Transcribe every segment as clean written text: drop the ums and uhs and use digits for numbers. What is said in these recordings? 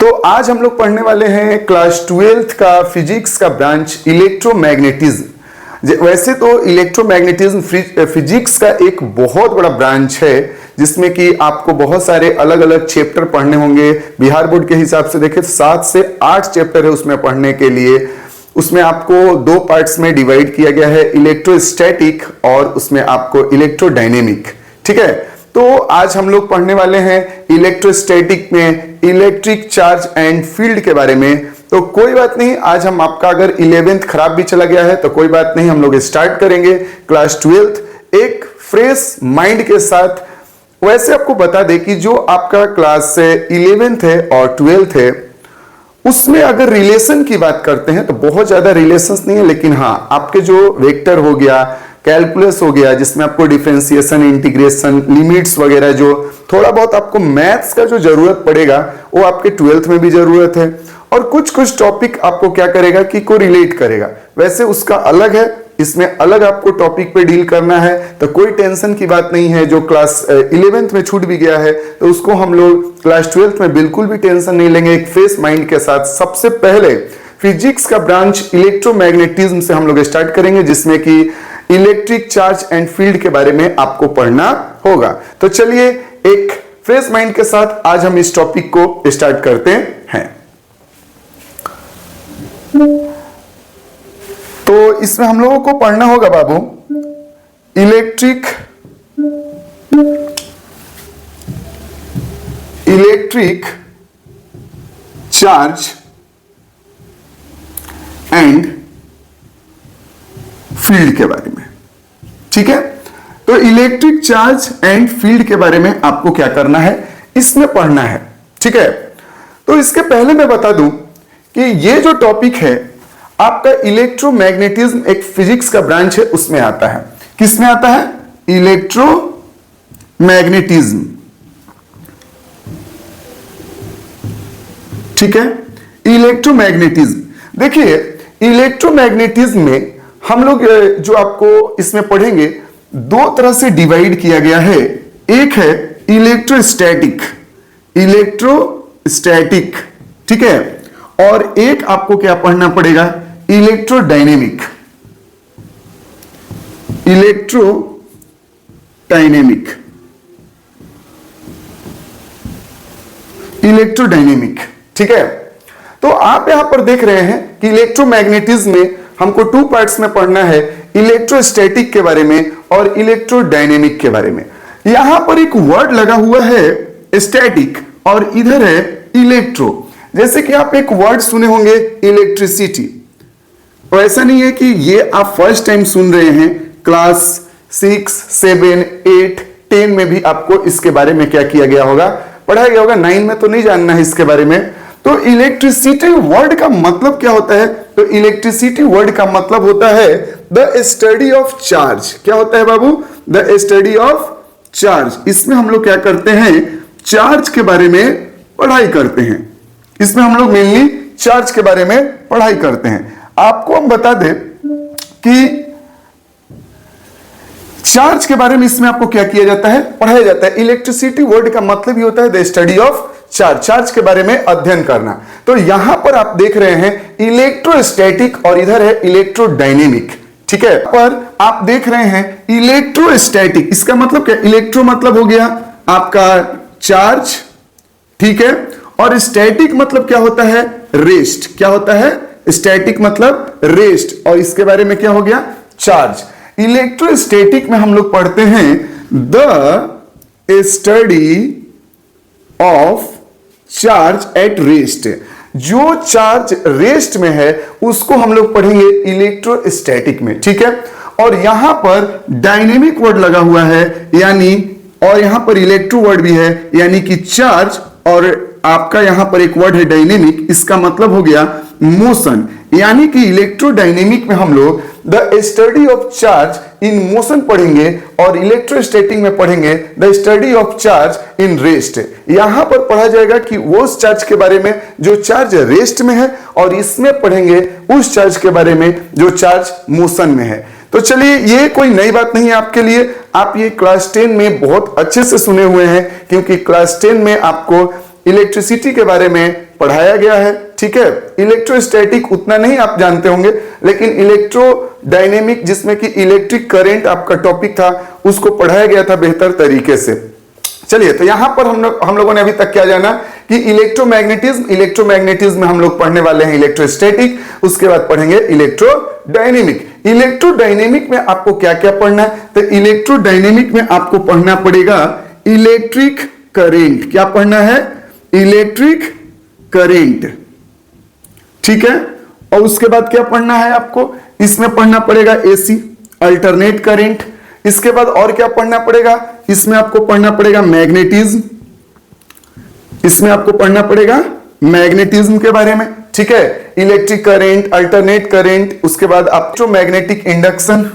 तो आज हम लोग पढ़ने वाले हैं क्लास 12th का फिजिक्स का ब्रांच इलेक्ट्रोमैग्नेटिज्म। वैसे तो इलेक्ट्रोमैग्नेटिज्म फिजिक्स का एक बहुत बड़ा ब्रांच है जिसमें कि आपको बहुत सारे अलग अलग चैप्टर पढ़ने होंगे। बिहार बोर्ड के हिसाब से देखें तो 7 से 8 चैप्टर है उसमें पढ़ने के लिए। उसमें आपको दो पार्ट्स में डिवाइड किया गया है, इलेक्ट्रोस्टैटिक और उसमें आपको इलेक्ट्रोडायनेमिक। ठीक है, तो आज हम लोग पढ़ने वाले हैं इलेक्ट्रोस्टैटिक में इलेक्ट्रिक चार्ज एंड फील्ड के बारे में। तो कोई बात नहीं, आज हम आपका अगर 11th खराब भी चला गया है तो कोई बात नहीं, हम लोग स्टार्ट करेंगे क्लास 12th एक फ्रेश माइंड के साथ। वैसे आपको बता दें कि जो आपका क्लास 11th है और 12th है उसमें अगर रिलेशन की बात करते हैं तो बहुत ज्यादा रिलेशंस नहीं है, लेकिन हाँ आपके जो वेक्टर हो गया, कैलकुलस हो गया जिसमें आपको डिफरेंशिएशन, इंटीग्रेशन, लिमिट्स वगैरह जो थोड़ा बहुत आपको मैथ्स का जो जरूरत पड़ेगा वो आपके 12th में भी जरूरत है। और कुछ कुछ टॉपिक आपको क्या करेगा कि को रिलेट करेगा, वैसे उसका अलग है, इसमें अलग आपको टॉपिक पे डील करना है। तो कोई टेंशन की बात नहीं है, जो क्लास 11th में छूट भी गया है तो उसको हम लोग क्लास 12th में बिल्कुल भी टेंशन नहीं लेंगे, एक फ्रेश माइंड के साथ। सबसे पहले फिजिक्स का ब्रांच इलेक्ट्रोमैग्नेटिज्म से हम लोग स्टार्ट करेंगे जिसमें कि इलेक्ट्रिक चार्ज एंड फील्ड के बारे में आपको पढ़ना होगा। तो चलिए एक फ्रेश माइंड के साथ आज हम इस टॉपिक को स्टार्ट करते हैं। तो इसमें हम लोगों को पढ़ना होगा बाबू इलेक्ट्रिक चार्ज एंड फील्ड के बारे में। ठीक है, तो इलेक्ट्रिक चार्ज एंड फील्ड के बारे में आपको क्या करना है, इसमें पढ़ना है। ठीक है, तो इसके पहले मैं बता दूं कि ये जो टॉपिक है आपका इलेक्ट्रोमैग्नेटिज्म एक फिजिक्स का ब्रांच है उसमें आता है। किसमें आता है? इलेक्ट्रोमैग्नेटिज्म। ठीक है, इलेक्ट्रोमैग्नेटिज्म। देखिए इलेक्ट्रोमैग्नेटिज्म में हम लोग जो आपको इसमें पढ़ेंगे दो तरह से डिवाइड किया गया है। एक है इलेक्ट्रोस्टैटिक, ठीक है, और एक आपको क्या पढ़ना पड़ेगा, इलेक्ट्रोडायनेमिक। ठीक है, तो आप यहां पर देख रहे हैं कि इलेक्ट्रोमैग्नेटिज्म में हमको टू पार्ट्स में पढ़ना है, इलेक्ट्रोस्टैटिक के बारे में और इलेक्ट्रोडायनेमिक के बारे में। यहां पर एक वर्ड लगा हुआ है स्टैटिक और इधर है इलेक्ट्रो। जैसे कि आप एक वर्ड सुने होंगे इलेक्ट्रिसिटी, और ऐसा नहीं है कि ये आप फर्स्ट टाइम सुन रहे हैं, क्लास 6, 7, 8, 10 में भी आपको इसके बारे में क्या किया गया होगा, पढ़ाया गया होगा। 9 में तो नहीं जानना है इसके बारे में। तो इलेक्ट्रिसिटी वर्ड का मतलब क्या होता है? तो इलेक्ट्रिसिटी वर्ड का मतलब होता है द स्टडी ऑफ चार्ज। क्या होता है बाबू? The study of charge. इसमें हम लोग क्या करते हैं, चार्ज के बारे में पढ़ाई करते हैं। इसमें हम लोग मेनली चार्ज के बारे में पढ़ाई करते हैं। आपको हम बता दें कि चार्ज के बारे में इसमें आपको क्या किया जाता है, पढ़ाया जाता है। इलेक्ट्रिसिटी वर्ड का मतलब ही होता है the study of charge, charge के बारे में अध्ययन करना। तो यहां पर आप देख रहे हैं इलेक्ट्रोस्टैटिक और इधर है इलेक्ट्रोडायनेमिक। ठीक है, पर आप देख रहे हैं इलेक्ट्रोस्टैटिक, इसका मतलब क्या, इलेक्ट्रो मतलब हो गया आपका चार्ज, ठीक है, और स्टैटिक मतलब क्या होता है, रेस्ट। क्या होता है? स्टैटिक मतलब रेस्ट, और इसके बारे में क्या हो गया, चार्ज। इलेक्ट्रोस्टैटिक में हम लोग पढ़ते हैं the study of charge at rest. जो चार्ज रेस्ट में है उसको हम लोग पढ़ेंगे इलेक्ट्रोस्टैटिक में। ठीक है, और यहां पर डायनेमिक वर्ड लगा हुआ है, यानी, और यहां पर इलेक्ट्रो वर्ड भी है, यानी कि चार्ज, और आपका यहां पर एक वर्ड है डायनेमिक, इसका मतलब हो गया मोशन। यानी कि इलेक्ट्रोडायनेमिक में हम लोग the study of charge in motion पढ़ेंगे और इलेक्ट्रोस्टैटिक में पढ़ेंगे the study of charge in rest. यहां पर पढ़ा जाएगा कि वो चार्ज के बारे में जो चार्ज रेस्ट में है, और इसमें पढ़ेंगे उस चार्ज के बारे में जो चार्ज मोशन में है। तो चलिए, ये कोई नई बात नहीं है आपके लिए, आप ये क्लास 10 में बहुत अच्छे से सुने हुए हैं, क्योंकि क्लास 10 में आपको इलेक्ट्रिसिटी के बारे में पढ़ाया गया है। ठीक है, इलेक्ट्रोस्टैटिक उतना नहीं आप जानते होंगे, लेकिन इलेक्ट्रोडायनेमिक जिसमें कि इलेक्ट्रिक करंट आपका टॉपिक था उसको पढ़ाया गया था बेहतर तरीके से। चलिए, तो यहां पर हम लोगों ने अभी तक क्या जाना कि इलेक्ट्रोमैग्नेटिज्म में हम लोग पढ़ने वाले हैं इलेक्ट्रोस्टैटिक, उसके बाद पढ़ेंगे इलेक्ट्रोडायनेमिक। इलेक्ट्रोडायनेमिक में आपको क्या क्या पढ़ना है? तो इलेक्ट्रोडायनेमिक में आपको पढ़ना पड़ेगा इलेक्ट्रिक करेंट। क्या पढ़ना है? Electric current. ठीक है, और उसके बाद क्या पढ़ना है आपको? इसमें पढ़ना पड़ेगा एसी, अल्टरनेट करंट। इसके बाद और क्या पढ़ना पड़ेगा? इसमें आपको पढ़ना पड़ेगा मैग्नेटिज्म। इसमें आपको पढ़ना पड़ेगा मैग्नेटिज्म के बारे में। ठीक है, इलेक्ट्रिक करंट, अल्टरनेट करंट, उसके बाद electromagnetic induction,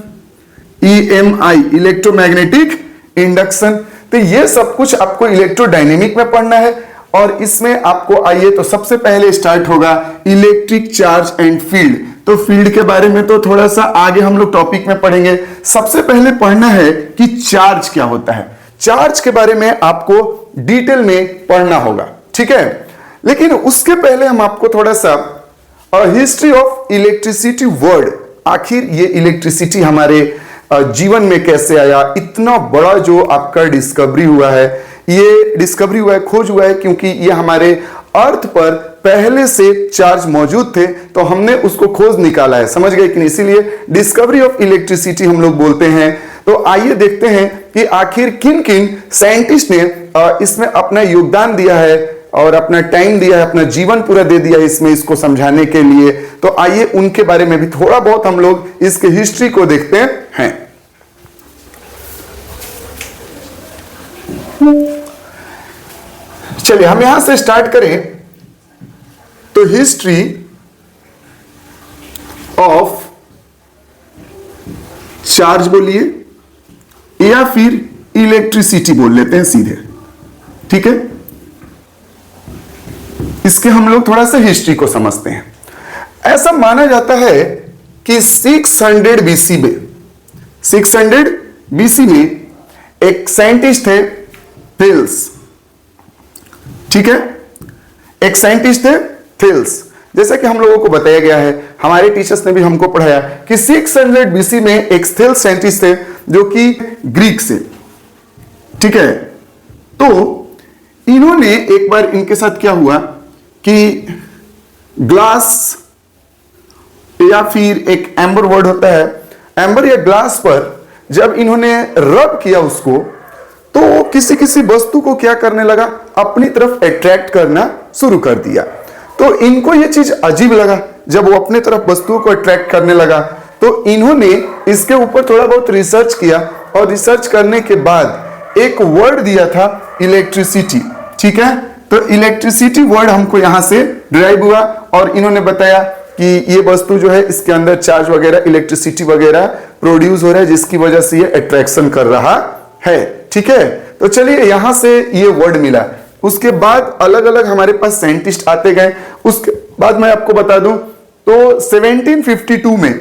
EMI, electromagnetic induction. तो ये सब कुछ आपको इलेक्ट्रोडायनेमिक में पढ़ना है। और इसमें आपको आइए तो सबसे पहले स्टार्ट होगा इलेक्ट्रिक चार्ज एंड फील्ड। तो फील्ड के बारे में तो थोड़ा सा आगे हम लोग टॉपिक में पढ़ेंगे। सबसे पहले पढ़ना है कि चार्ज क्या होता है। चार्ज के बारे में आपको डिटेल में पढ़ना होगा। ठीक है, लेकिन उसके पहले हम आपको थोड़ा सा हिस्ट्री ऑफ इलेक्ट्रिसिटी वर्ड, आखिर ये इलेक्ट्रिसिटी हमारे जीवन में कैसे आया, इतना बड़ा जो आपका डिस्कवरी हुआ है, ये डिस्कवरी हुआ है, खोज हुआ है, क्योंकि ये हमारे अर्थ पर पहले से चार्ज मौजूद थे तो हमने उसको खोज निकाला है। समझ गए कि नहीं? इसीलिए डिस्कवरी ऑफ इलेक्ट्रिसिटी हम लोग बोलते हैं। तो आइए देखते हैं कि आखिर किन किन साइंटिस्ट ने इसमें अपना योगदान दिया है और अपना टाइम दिया है, अपना जीवन पूरा दे दिया है इसमें, इसको समझाने के लिए। तो आइए उनके बारे में भी थोड़ा बहुत हम लोग इसके हिस्ट्री को देखते हैं। चलिए, हम यहां से स्टार्ट करें तो हिस्ट्री ऑफ चार्ज बोलिए या फिर इलेक्ट्रिसिटी बोल लेते हैं सीधे। ठीक है, इसके हम लोग थोड़ा सा हिस्ट्री को समझते हैं। ऐसा माना जाता है कि 600 बीसी में, 600 बीसी में एक साइंटिस्ट थे थेल्स। ठीक है, एक साइंटिस्ट थे थेल्स। जैसा कि हम लोगों को बताया गया है, हमारे टीचर्स ने भी हमको पढ़ाया कि 600 बीसी में एक थेल्स साइंटिस्ट थे जो कि ग्रीक से। ठीक है, तो इन्होंने एक बार, इनके साथ क्या हुआ कि ग्लास या फिर एक एम्बर वर्ड होता है, एम्बर या ग्लास पर जब इन्होंने रब किया उसको, तो किसी किसी वस्तु को क्या करने लगा, अपनी तरफ अट्रैक्ट करना शुरू कर दिया। तो इनको ये चीज अजीब लगा, जब वो अपने तरफ वस्तुओं को अट्रैक्ट करने लगा तो इन्होंने इसके ऊपर थोड़ा बहुत रिसर्च किया और रिसर्च करने के बाद एक वर्ड दिया था इलेक्ट्रिसिटी। ठीक है, तो इलेक्ट्रिसिटी वर्ड हमको यहां से डिराइव हुआ और इन्होंने बताया कि ये वस्तु जो है इसके अंदर चार्ज वगैरह, इलेक्ट्रिसिटी वगैरह प्रोड्यूस हो रहा है, जिसकी वजह से ये अट्रैक्शन कर रहा है। ठीक है, तो चलिए यहां से ये वर्ड मिला। उसके बाद अलग अलग हमारे पास साइंटिस्ट आते गए। उसके बाद मैं आपको बता दूं तो 1752 में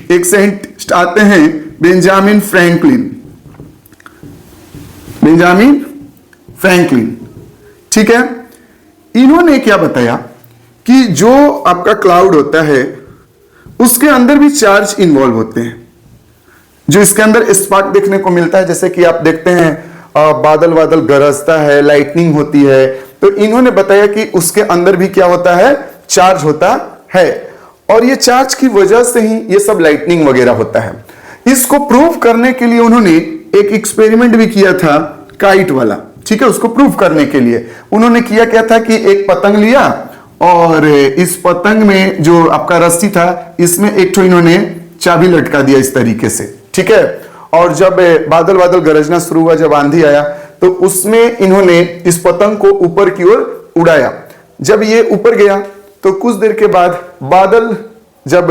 एक साइंटिस्ट आते हैं बेंजामिन फ्रैंकलिन। ठीक है, इन्होंने क्या बताया कि जो आपका क्लाउड होता है उसके अंदर भी चार्ज इन्वॉल्व होते हैं, जो इसके अंदर स्पार्क देखने को मिलता है। जैसे कि आप देखते हैं बादल गरजता है, लाइटनिंग होती है, तो इन्होंने बताया कि उसके अंदर भी क्या होता है, चार्ज होता है। और ये चार्ज की वजह से ही ये सब लाइटनिंग वगैरह होता है। इसको प्रूव करने के लिए उन्होंने एक एक्सपेरिमेंट भी किया था, काइट वाला। ठीक है, उसको प्रूव करने के लिए उन्होंने किया क्या था कि एक पतंग लिया और इस पतंग में जो आपका रस्सी था, इसमें एक तो इन्होंने चाबी लटका दिया इस तरीके से। ठीक है, और जब बादल गरजना शुरू हुआ, जब आंधी आया, तो उसमें इन्होंने इस पतंग को ऊपर की ओर उड़ाया। जब ये ऊपर गया तो कुछ देर के बाद बादल जब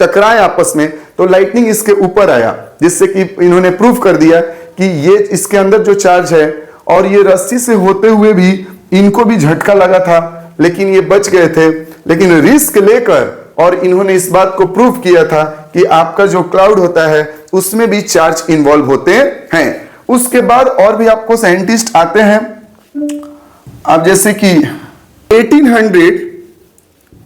टकराए आपस में, तो लाइटनिंग इसके ऊपर आया, जिससे कि इन्होंने प्रूव कर दिया कि ये इसके अंदर जो चार्ज है, और ये रस्सी से होते हुए भी इनको भी झटका लगा था, लेकिन ये बच गए थे। लेकिन रिस्क लेकर और इन्होंने इस बात को प्रूव किया था कि आपका जो क्लाउड होता है उसमें भी चार्ज इन्वॉल्व होते हैं। उसके बाद और भी आपको साइंटिस्ट आते हैं, अब जैसे कि 1800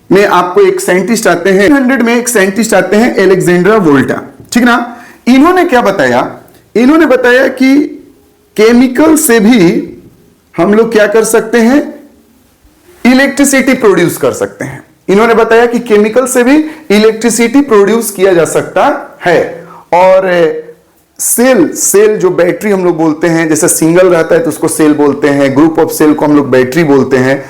में आपको एक साइंटिस्ट आते हैं, 1800 में एक साइंटिस्ट आते हैं अलेक्जेंड्रा वोल्टा, ठीक ना। इन्होंने क्या बताया, इन्होंने बताया कि केमिकल से भी हम लोग क्या कर सकते हैं, इलेक्ट्रिसिटी प्रोड्यूस कर सकते हैं। इन्होंने बताया कि केमिकल से भी इलेक्ट्रिसिटी प्रोड्यूस किया जा सकता है। और सेल जो बैटरी हम लोग बोलते हैं, जैसे सिंगल रहता है तो उसको सेल बोलते हैं, ग्रुप ऑफ सेल को हम लोग बैटरी बोलते हैं,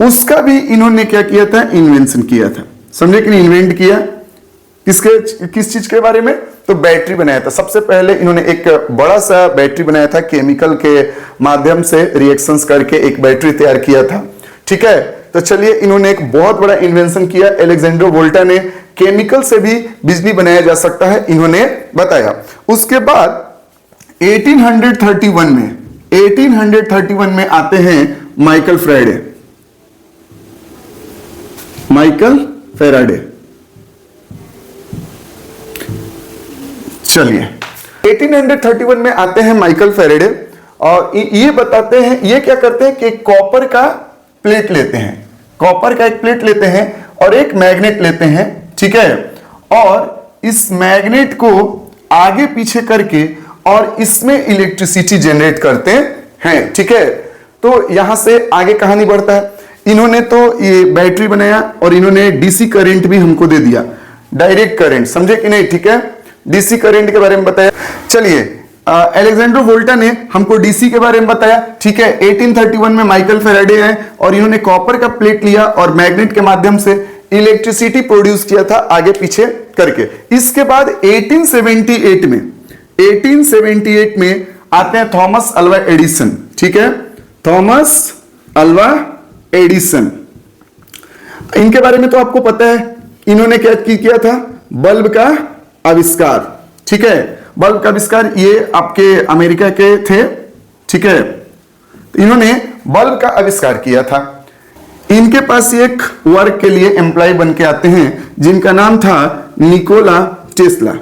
उसका भी इन्होंने क्या किया था, इन्वेंशन किया था। समझे कि नहीं, इन्वेंट किया किस चीज के बारे में, तो बैटरी बनाया था। सबसे पहले इन्होंने एक बड़ा सा बैटरी बनाया था, केमिकल के माध्यम से रिएक्शंस करके एक बैटरी तैयार किया था, ठीक है। तो चलिए, इन्होंने एक बहुत बड़ा इन्वेंशन किया अलेक्जेंड्रो वोल्टा ने, केमिकल से भी बिजली बनाया जा सकता है, इन्होंने बताया। उसके बाद 1831 में आते हैं माइकल फैराडे। चलिए, 1831 में आते हैं माइकल फैराडे, और ये बताते हैं, ये क्या करते हैं कि कॉपर का प्लेट लेते हैं, कॉपर का एक प्लेट लेते हैं और एक मैग्नेट लेते हैं, ठीक है। और इस मैग्नेट को आगे पीछे करके और इसमें इलेक्ट्रिसिटी जनरेट करते हैं, ठीक है। तो यहां से आगे कहानी बढ़ता है। इन्होंने तो ये बैटरी बनाया और इन्होंने डीसी करंट भी हमको दे दिया, डायरेक्ट करंट, समझे कि नहीं, ठीक है। डीसी करंट के बारे में बताया। चलिए, अलेक्जेंड्रो वोल्टा ने हमको डीसी के बारे में बताया, ठीक है। 1831 में माइकल फैराडे हैं और इन्होंने कॉपर का प्लेट लिया और मैग्नेट के माध्यम से इलेक्ट्रिसिटी प्रोड्यूस किया था आगे पीछे करके। इसके बाद 1878 में आते हैं थॉमस अल्वा एडिसन, ठीक है, थॉमस अल्वा एडिसन। इनके बारे में तो आपको पता है, इन्होंने क्या किया था, बल्ब का आविष्कार, ठीक है। बल्ब का आविष्कार ये आपके अमेरिका के थे, ठीक है। इन्होंने बल्ब का आविष्कार किया था। इनके पास एक वर्क के लिए एम्प्लॉय बन के आते हैं जिनका नाम था निकोला टेस्ला।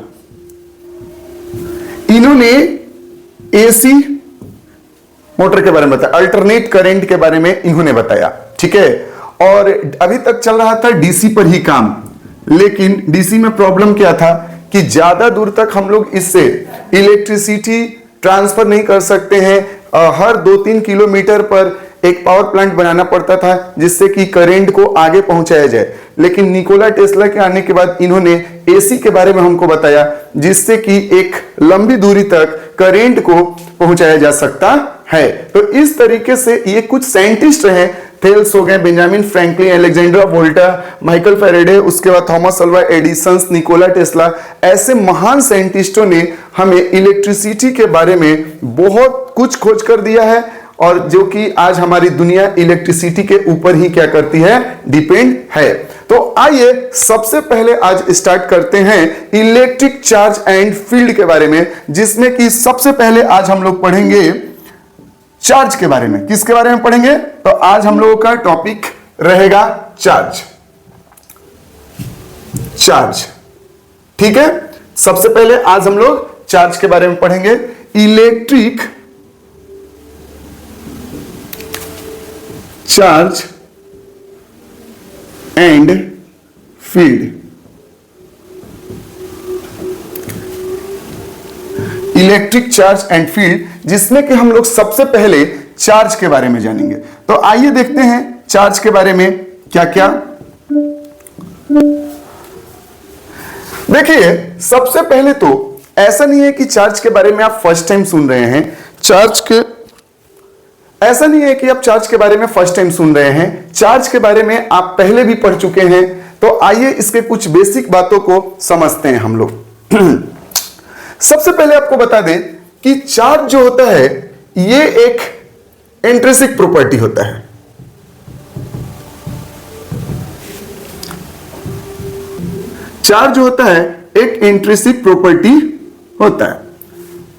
इन्होंने एसी मोटर के बारे में बताया, अल्टरनेट करंट के बारे में इन्होंने बताया, ठीक है। और अभी तक चल रहा था डीसी पर ही काम, लेकिन डीसी में प्रॉब्लम क्या था कि ज्यादा दूर तक हम लोग इससे इलेक्ट्रिसिटी ट्रांसफर नहीं कर सकते हैं। हर 2-3 किलोमीटर पर एक पावर प्लांट बनाना पड़ता था जिससे कि करंट को आगे पहुंचाया जाए। लेकिन निकोला टेस्ला के आने के बाद इन्होंने एसी के बारे में हमको बताया, जिससे कि एक लंबी दूरी तक करंट को पहुंचाया जा सकता है। तो इस तरीके से ये कुछ साइंटिस्ट रहे, थेल्स हो गए, Benjamin Franklin, Alexandra Volta, Michael Faraday, उसके बाद Thomas Alva Edison, Nikola Tesla, ऐसे महान साइंटिस्टों ने हमें इलेक्ट्रिसिटी के बारे में बहुत कुछ खोज कर दिया है, और जो कि आज हमारी दुनिया इलेक्ट्रिसिटी के ऊपर ही क्या करती है, डिपेंड है। तो आइए सबसे पहले आज स्टार्ट करते हैं इलेक्ट्रिक चार्ज एंड फील्ड के बारे में, जिसमें कि सबसे पहले आज हम लोग पढ़ेंगे चार्ज के बारे में। किसके बारे में पढ़ेंगे, तो आज हम लोगों का टॉपिक रहेगा चार्ज, ठीक है। सबसे पहले आज हम लोग चार्ज के बारे में पढ़ेंगे, electric charge and field. Electric charge and field, जिसमें कि हम लोग सबसे पहले चार्ज के बारे में जानेंगे। तो आइए देखते हैं चार्ज के बारे में क्या क्या। देखिए, सबसे पहले तो ऐसा नहीं है कि चार्ज के बारे में आप फर्स्ट टाइम सुन रहे हैं, ऐसा नहीं है कि आप चार्ज के बारे में फर्स्ट टाइम सुन रहे हैं, चार्ज के बारे में आप पहले भी पढ़ चुके हैं। तो आइए इसके कुछ बेसिक बातों को समझते हैं हम लोग। सबसे पहले आपको बता दें कि चार्ज जो होता है ये एक इंट्रिंसिक प्रॉपर्टी होता है। चार्ज जो होता है एक इंट्रिंसिक प्रॉपर्टी होता है।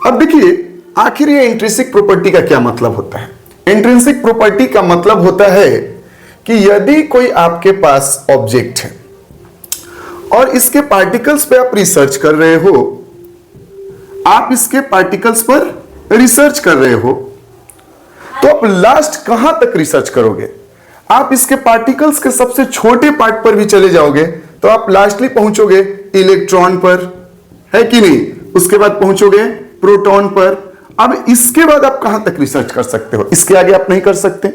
अब देखिए, आखिर ये इंट्रिंसिक प्रॉपर्टी का क्या मतलब होता है। इंट्रिंसिक प्रॉपर्टी का मतलब होता है कि यदि कोई आपके पास ऑब्जेक्ट है और इसके पार्टिकल्स पे आप रिसर्च कर रहे हो, आप इसके पार्टिकल्स पर रिसर्च कर रहे हो तो आप लास्ट कहां तक रिसर्च करोगे? आप इसके पार्टिकल्स के सबसे छोटे पार्ट पर भी चले जाओगे तो आप लास्टली पहुंचोगे इलेक्ट्रॉन पर, है कि नहीं? उसके बाद पहुंचोगे प्रोटॉन पर। अब इसके बाद आप कहां तक रिसर्च कर सकते हो? इसके आगे आप नहीं कर सकते।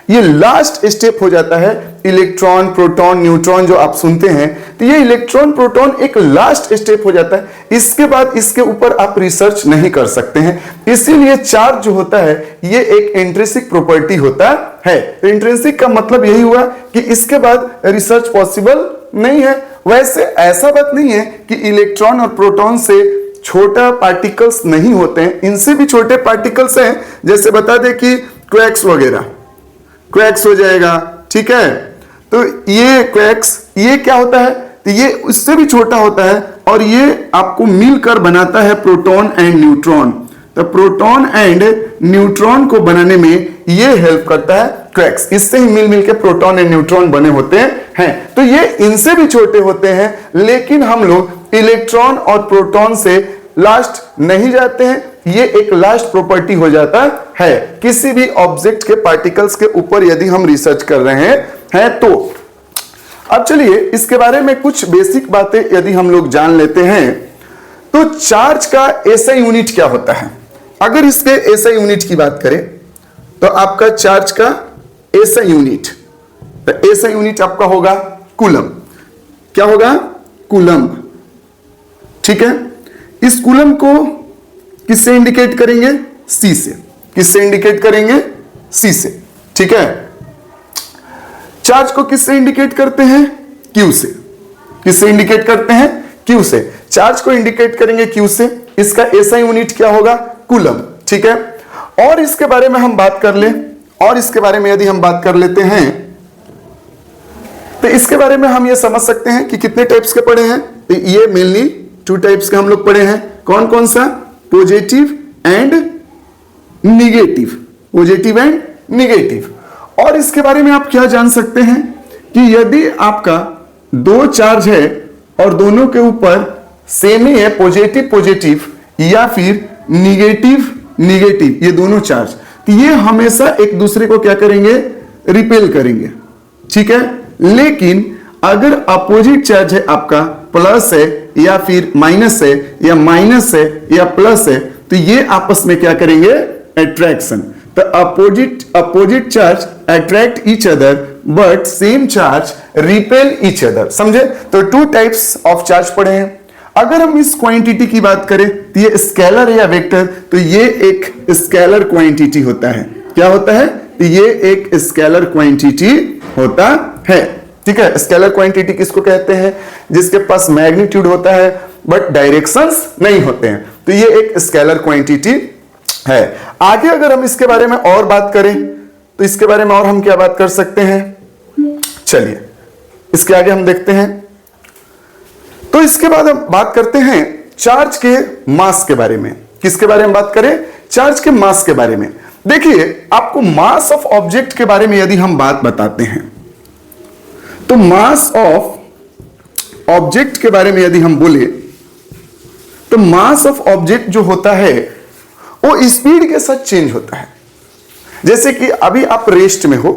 ये लास्ट स्टेप हो जाता है इलेक्ट्रॉन, प्रोटॉन, न्यूट्रॉन जो आप सुनते हैं, तो ये इलेक्ट्रॉन, प्रोटॉन एक लास्ट स्टेप हो जाता है। इसके बाद इसके ऊपर आप रिसर्च नहीं कर सकते हैं। इसीलिए चार्ज जो होता है ये एक इंट्रिंसिक प्रॉपर्टी होता है। तो इंट्रिंसिक का मतलब यही हुआ कि इसके बाद रिसर्च पॉसिबल नहीं है। वैसे ऐसा बात नहीं है कि इलेक्ट्रॉन और प्रोटॉन से छोटा पार्टिकल्स नहीं होते हैं, इनसे भी छोटे पार्टिकल्स हैं। जैसे बता दे कि क्वैक्स वगैरह, क्वैक्स हो जाएगा, ठीक है। तो ये क्वैक्स, ये क्या होता है? तो ये उससे भी छोटा होता है और ये आपको मिलकर बनाता है प्रोटॉन एंड न्यूट्रॉन। तो प्रोटॉन एंड न्यूट्रॉन को बनाने में ये हेल्प करता है क्वैक्स। इससे ही मिल मिल के प्रोटॉन एंड न्यूट्रॉन बने होते हैं। तो ये इनसे भी छोटे होते हैं, लेकिन हम लोग इलेक्ट्रॉन और प्रोटॉन से लास्ट नहीं जाते हैं। ये एक लास्ट प्रॉपर्टी हो जाता है किसी भी ऑब्जेक्ट के पार्टिकल्स के ऊपर यदि हम रिसर्च कर रहे हैं तो। अब चलिए इसके बारे में कुछ बेसिक बातें यदि हम लोग जान लेते हैं तो चार्ज का एसआई यूनिट क्या होता है? अगर इसके एसआई यूनिट की बात करें तो आपका चार्ज का एसआई यूनिट, तो एसआई यूनिट आपका होगा कूलम। क्या होगा? कूलम, ठीक है। इस कूलम को किससे इंडिकेट करेंगे? सी से। किससे इंडिकेट करेंगे? सी से, ठीक है। चार्ज को किससे इंडिकेट करते हैं? क्यू से। किससे इंडिकेट करते हैं? क्यू से। चार्ज को इंडिकेट करेंगे क्यू से। इसका एसआई यूनिट क्या होगा? कूलम, ठीक है। और इसके बारे में हम बात कर ले, और इसके बारे में यदि हम बात कर लेते हैं तो इसके बारे में हम ये समझ सकते हैं कि कितने टाइप्स के पढ़े हैं। तो ये मेनली 2 टाइप्स के हम लोग पढ़े हैं। कौन कौन सा? Positive and negative. Positive and negative. और इसके बारे में आप क्या जान सकते हैं कि यदि आपका 2 चार्ज है और दोनों के ऊपर सेम ही है, पॉजिटिव पॉजिटिव या फिर निगेटिव निगेटिव, ये दोनों चार्ज, तो ये हमेशा एक दूसरे को क्या करेंगे? रिपेल करेंगे, ठीक है। लेकिन अगर अपोजिट चार्ज है, आपका प्लस है या फिर माइनस है, या माइनस है या प्लस है, तो ये आपस में क्या करेंगे? अट्रैक्शन। तो opposite charge attract each other but same charge repel each other. समझे? तो 2 टाइप्स ऑफ चार्ज पढ़े हैं। अगर हम इस क्वांटिटी की बात करें तो ये स्केलर है या वेक्टर, तो ये एक स्केलर क्वांटिटी होता है। क्या होता है? तो ये एक स्केलर क्वांटिटी होता है, ठीक है। स्केलर क्वांटिटी किसको कहते हैं? जिसके पास मैग्नीट्यूड होता है बट डायरेक्शंस नहीं होते हैं, तो ये एक स्केलर क्वांटिटी है। आगे अगर हम इसके बारे में और बात करें तो इसके बारे में और हम क्या बात कर सकते हैं? चलिए इसके आगे हम देखते हैं। तो इसके बाद हम बात करते हैं चार्ज के मास के बारे में। किसके बारे में बात करें? चार्ज के मास के बारे में। देखिए, आपको मास ऑफ ऑब्जेक्ट के बारे में यदि हम बात बताते हैं तो मास ऑफ ऑब्जेक्ट के बारे में यदि हम बोले तो मास ऑफ ऑब्जेक्ट जो होता है वो स्पीड के साथ चेंज होता है। जैसे कि अभी आप रेस्ट में हो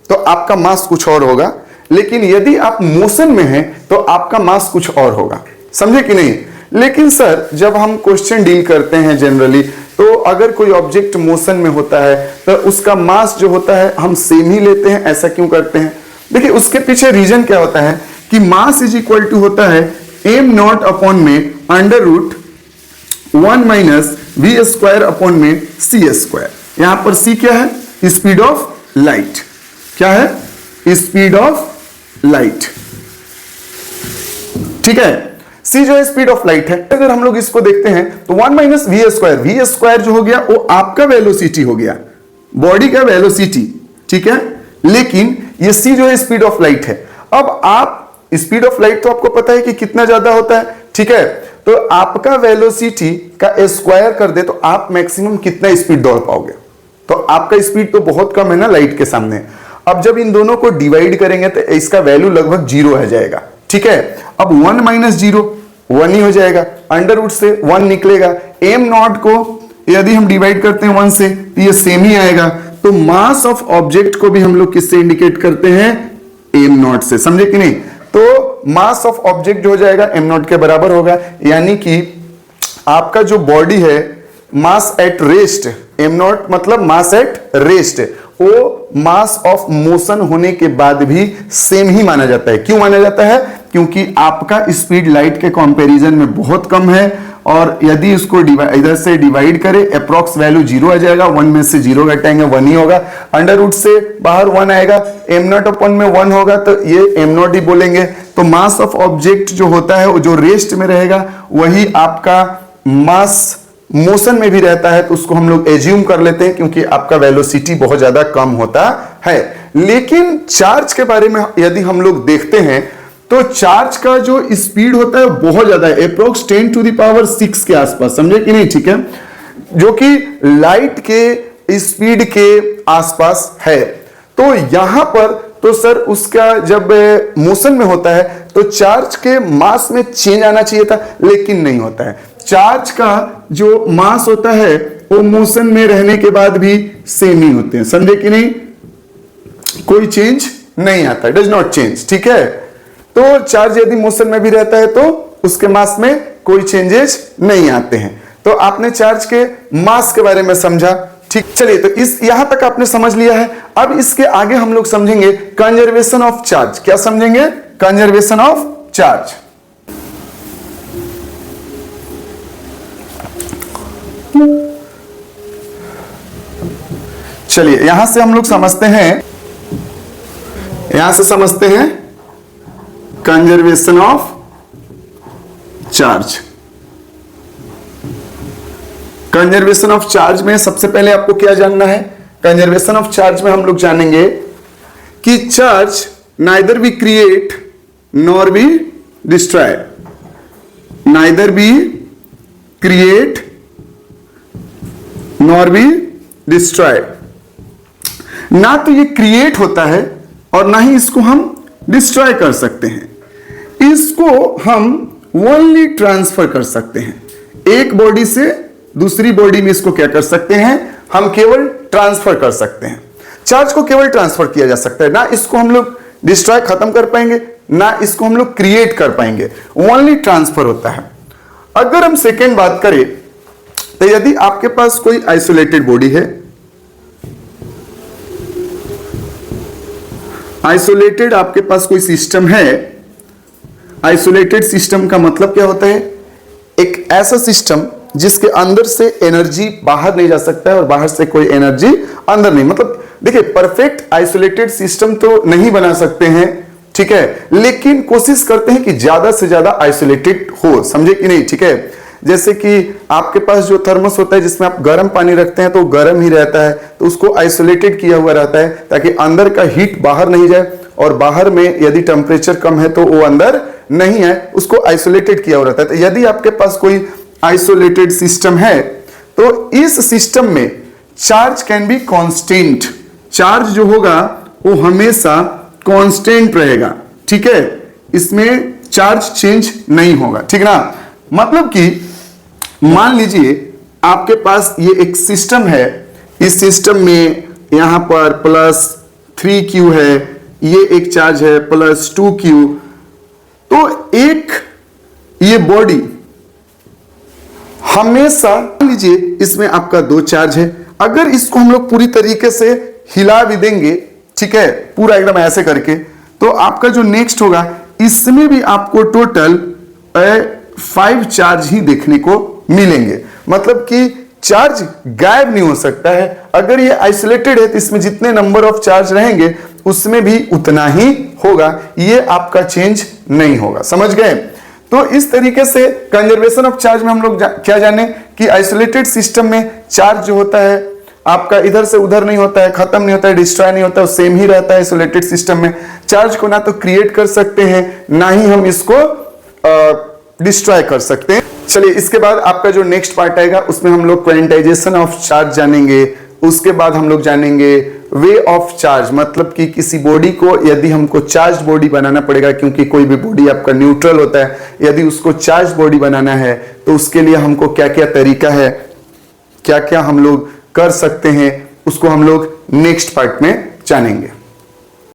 तो आपका मास कुछ और होगा, लेकिन यदि आप मोशन में हैं तो आपका मास कुछ और होगा। समझे कि नहीं? लेकिन सर, जब हम क्वेश्चन डील करते हैं जनरली, तो अगर कोई ऑब्जेक्ट मोशन में होता है तो उसका मास जो होता है हम सेम ही लेते हैं। ऐसा क्यों करते हैं? देखिए, उसके पीछे रीजन क्या होता है कि मास इज इक्वल टू होता है m0 अपॉन में √1 माइनस v स्क्वायर अपॉन में c स्क्वायर। यहां पर c क्या है? Speed of light. क्या है? स्पीड ऑफ लाइट, ठीक है। c जो है स्पीड ऑफ लाइट है। अगर हम लोग इसको देखते हैं तो 1 माइनस v स्क्वायर जो हो गया वो आपका वेलोसिटी हो गया, बॉडी का वेलोसिटी, ठीक है। लेकिन ये c जो है स्पीड ऑफ लाइट है। अब आप स्पीड ऑफ लाइट तो आपको पता है कि कितना ज्यादा होता है, ठीक है। तो आपका वेलोसिटी का स्क्वायर कर दे तो आप मैक्सिमम कितना स्पीड दौड़ पाओगे? तो आपका स्पीड तो बहुत कम है ना लाइट के सामने। अब जब इन दोनों को डिवाइड करेंगे तो इसका वैल्यू लगभग 0 आ जाएगा, ठीक है। अब 1 माइनस 0 1 ही हो जाएगा, अंडर रूट से 1 निकलेगा। m0 को यदि हम डिवाइड करते हैं 1 से तो ये सेम ही आएगा। तो मास ऑफ ऑब्जेक्ट को भी हम लोग किससे इंडिकेट करते हैं? एम नॉट से, समझे कि नहीं? तो मास ऑफ ऑब्जेक्ट हो जाएगा एम नॉट के बराबर होगा, यानी कि आपका जो बॉडी है mass at rest, am not मतलब मास एट रेस्ट, वो मास ऑफ मोशन होने के बाद भी सेम ही माना जाता है। क्यों माना जाता है? क्योंकि आपका स्पीड लाइट के कंपैरिजन में बहुत कम है, और यदि इसको इधर से डिवाइड करें अप्रॉक्स वैल्यू 0 आ जाएगा, 1 में से 0 घटाएंगे 1 ही होगा, अंडर रूट से बाहर 1 आएगा, एम नॉट अपन में 1 होगा तो ये एम नॉट ही बोलेंगे। तो मास ऑफ ऑब्जेक्ट जो होता है वो जो रेस्ट में रहेगा वही आपका मास मोशन में भी रहता है, तो उसको हम लोग एज्यूम कर लेते हैं क्योंकि आपका वेलोसिटी बहुत ज्यादा कम होता है। लेकिन चार्ज के बारे में यदि हम लोग देखते हैं तो चार्ज का जो स्पीड होता है बहुत ज्यादा है, अप्रोक्स 10⁶ के आसपास, समझे कि नहीं? ठीक है, जो कि लाइट के स्पीड के आसपास है। तो यहां पर तो सर उसका जब मोशन में होता है तो चार्ज के मास में चेंज आना चाहिए था, लेकिन नहीं होता है। चार्ज का जो मास होता है वो मोशन में रहने के बाद भी सेम ही होते हैं, समझे कि नहीं? कोई चेंज नहीं आता, डज नॉट चेंज। ठीक है, तो चार्ज यदि मोशन में भी रहता है तो उसके मास में कोई चेंजेस नहीं आते हैं। तो आपने चार्ज के मास के बारे में समझा। ठीक, चलिए, तो इस यहां तक आपने समझ लिया है। अब इसके आगे हम लोग समझेंगे कंजर्वेशन ऑफ चार्ज। क्या समझेंगे? Conservation of charge. चलिए, यहां से हम लोग समझते हैं, conservation of charge. Conservation of charge में सबसे पहले आपको क्या जानना है? कंजर्वेशन ऑफ चार्ज में हम लोग जानेंगे कि charge neither be create nor be destroy, neither be create nor be destroy. ना तो ये क्रिएट होता है और ना ही इसको हम डिस्ट्रॉय कर सकते हैं। इसको हम ओनली ट्रांसफर कर सकते हैं। एक बॉडी से दूसरी बॉडी में इसको क्या कर सकते हैं? हम केवल ट्रांसफर कर सकते हैं। चार्ज को केवल ट्रांसफर किया जा सकता है, ना इसको हम लोग डिस्ट्रॉय खत्म कर पाएंगे, ना इसको हम लोग क्रिएट कर पाएंगे, ओनली ट्रांसफर होता है। अगर हम सेकेंड बात करें तो यदि आपके पास कोई आइसोलेटेड बॉडी है, आइसोलेटेड आपके पास कोई सिस्टम है, आइसोलेटेड सिस्टम का मतलब क्या होता है? एक ऐसा सिस्टम जिसके अंदर से एनर्जी बाहर नहीं जा सकता है और बाहर से कोई एनर्जी अंदर नहीं। मतलब देखिए, परफेक्ट आइसोलेटेड सिस्टम तो नहीं बना सकते हैं, ठीक है, लेकिन कोशिश करते हैं कि ज्यादा से ज्यादा आइसोलेटेड हो, समझे कि नहीं? ठीक है, जैसे कि आपके पास जो थर्मस होता है जिसमें आप गर्म पानी रखते हैं तो गर्म ही रहता है, तो उसको आइसोलेटेड किया हुआ रहता है ताकि अंदर का हीट बाहर नहीं जाए, और बाहर में यदि टेम्परेचर कम है तो वो अंदर नहीं है, उसको आइसोलेटेड किया हुआ रहता है। तो यदि आपके पास कोई आइसोलेटेड सिस्टम है तो इस सिस्टम में charge can be constant, charge जो होगा वो हमेशा कांस्टेंट रहेगा, ठीक है, इसमें चार्ज चेंज नहीं होगा, ठीक ना? मतलब कि मान लीजिए आपके पास ये एक सिस्टम है, इस सिस्टम में यहां पर +3Q है, ये एक चार्ज है +2Q, तो एक ये बॉडी हमेशा लीजिए इसमें आपका 2 चार्ज है, अगर इसको हम लोग पूरी तरीके से हिला भी देंगे, ठीक है, पूरा एकदम ऐसे करके, तो आपका जो नेक्स्ट होगा इसमें भी आपको टोटल 5 चार्ज ही देखने को मिलेंगे। मतलब कि चार्ज गायब नहीं हो सकता है। अगर ये आइसोलेटेड है तो इसमें जितने नंबर ऑफ चार्ज रहेंगे उसमें भी उतना ही होगा, ये आपका चेंज नहीं होगा, समझ गए? तो इस तरीके से कंजर्वेशन ऑफ चार्ज में हम लोग क्या जाने कि आइसोलेटेड सिस्टम में चार्ज जो होता है आपका इधर से उधर नहीं होता है, खत्म नहीं होता है, डिस्ट्रॉय नहीं होता है, सेम ही रहता है। आइसोलेटेड सिस्टम में चार्ज को ना तो क्रिएट कर सकते हैं ना ही हम इसको डिस्ट्रॉय कर सकते हैं। चलिए, इसके बाद आपका जो नेक्स्ट पार्ट आएगा उसमें हम लोग क्वांटाइजेशन ऑफ चार्ज जानेंगे। उसके बाद हम लोग जानेंगे वे ऑफ चार्ज, मतलब कि किसी बॉडी को यदि हमको चार्ज बॉडी बनाना पड़ेगा, क्योंकि कोई भी बॉडी आपका न्यूट्रल होता है, यदि उसको चार्ज बॉडी बनाना है तो उसके लिए हमको क्या क्या तरीका है क्या क्या हम लोग कर सकते हैं उसको हम लोग नेक्स्ट पार्ट में जानेंगे।